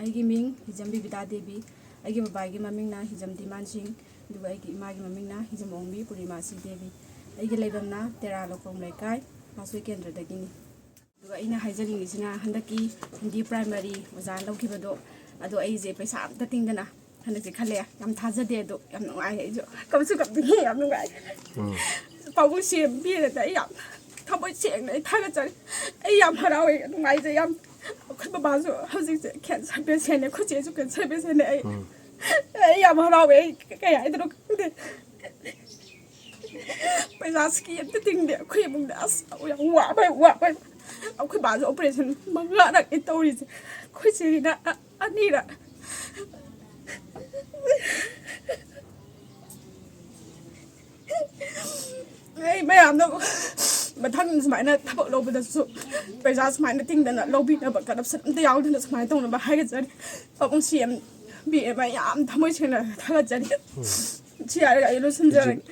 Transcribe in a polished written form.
ꯑꯩꯒꯤ ꯃꯤꯡ ꯍꯤꯖꯝ ꯕꯤꯕꯤꯇꯥ ꯗꯦꯕꯤ ꯑꯩꯒꯤ ꯕꯕꯥꯒꯤ ꯃꯃꯤꯡꯅ ꯍꯤꯖꯝ ꯗꯤꯃꯥꯟ ꯁꯤꯡ ꯑꯗꯨꯒ ꯑꯩꯒꯤ ꯏꯃꯥꯒꯤ ꯃꯃꯤꯡꯅ ꯍꯤꯖꯝ ꯑꯣꯡꯕꯤ ꯄꯨꯔꯅꯤꯃꯥꯁꯤ ꯗꯦꯕꯤ ꯑꯩꯒꯤ ꯂꯩꯐꯝꯅ ꯇꯦꯔꯥ ꯂꯧꯈꯣꯡ ꯂꯩꯀꯥꯏ ꯃꯥꯁꯣꯏ ꯀꯦꯟꯗ꯭ꯔꯗꯒꯤꯅꯤ ꯑꯗꯨꯒ ꯑꯩꯅ ꯍꯥꯏꯖꯅꯤꯡꯉꯤꯁꯤꯅ ꯍꯟꯗꯛꯀꯤ ꯍꯤꯟꯗꯤ ꯄ꯭ꯔꯥꯏꯃꯥꯔꯤ ꯑꯣꯖꯥ ꯂꯧꯈꯤꯕꯗꯣ ꯑꯗꯣ ꯑꯩꯁꯦ ꯄꯩꯁꯥ ꯑꯝꯇ ꯇꯤꯡꯗꯅ ꯍꯟꯗꯛꯁꯦ ꯈꯜꯂꯦ ꯌꯥꯝ ꯊꯥꯖꯗꯦ ꯑꯗꯣ ꯌꯥꯝ ꯅꯨꯡꯉꯥꯏ ꯑꯩꯁꯨ ꯀꯞꯁꯨ ꯀꯞꯅꯤꯡꯉꯤ ꯌꯥꯝ ꯅꯨꯡꯉꯥꯏ ꯄꯥꯕꯨꯡ ꯁꯦꯝꯕꯤꯔꯗ ꯑꯩ ꯌꯥꯝ ꯊꯃꯣꯏ ꯁꯦꯡꯅ ꯑꯩ ꯊꯥꯒꯠꯆꯔꯤ ꯑꯩ ꯌꯥꯝ ꯍꯔꯥꯎꯋꯦ ꯅꯨꯡꯉꯥꯏꯖꯩ ꯌꯥꯝ ꯑꯩꯈꯣꯏ ꯕꯕꯥꯁꯨ ꯍꯧꯖꯤꯛꯁꯦ ꯀꯦꯟꯁꯔ ꯄꯦꯁꯦꯟꯅꯦ ꯑꯩꯈꯣꯏ ꯆꯦꯁꯨ ꯀꯦꯟꯁꯔ ꯄꯦꯁꯦꯟꯅꯦ ꯑꯩ ꯌꯥꯝ ꯍꯔꯥꯎꯋꯦ ꯑꯩ ꯀꯩ ꯍꯥꯏꯗꯣꯏꯅꯣ ꯈꯪꯗꯦ ꯄꯩꯁꯥꯁꯤꯀꯤ ꯑꯝꯇ ꯇꯤꯡꯗꯦ ꯑꯩꯈꯣꯏ ꯏꯃꯨꯡꯗ ꯑꯁ ꯌꯥꯝ ꯋꯥꯕ ꯑꯩꯈꯣꯏ ꯕꯥꯁꯨ ꯑꯣꯄꯔꯦꯁꯟ 5ꯔꯛꯅꯤ ꯇꯧꯔꯤꯁꯦ ꯑꯩꯈꯣꯏ ꯆꯦꯒꯤꯅ 2ꯔꯛ ꯑꯩ ꯃꯌꯥꯝꯅ ꯃꯊꯪ ꯁꯨꯃꯥꯏꯅ ꯊꯕꯛ ꯂꯧꯕꯗꯁꯨ ꯄꯩꯁꯥ ꯁꯨꯃꯥꯏꯅ ꯇꯤꯡꯗꯅ ꯂꯧꯕꯤꯅꯕ ꯀꯔꯞꯁꯟ ꯑꯝꯇ ꯌꯥꯎꯗꯅ ꯁꯨꯃꯥꯏꯅ ꯇꯧꯅꯕ ꯍꯥꯏꯒꯠꯆꯔꯤ ꯄꯥꯕꯨꯡ ꯁꯤ ꯑꯦꯝ ꯕꯤ ꯑꯦꯝ ꯌꯥꯝ ꯊꯃꯣꯏ ꯁꯦꯡꯅ ꯊꯥꯒꯠꯆꯔꯤ ꯁꯤ ꯍꯥꯏꯔꯒ ꯑꯩ ꯂꯣꯏꯁꯤꯟꯖꯔꯒꯦ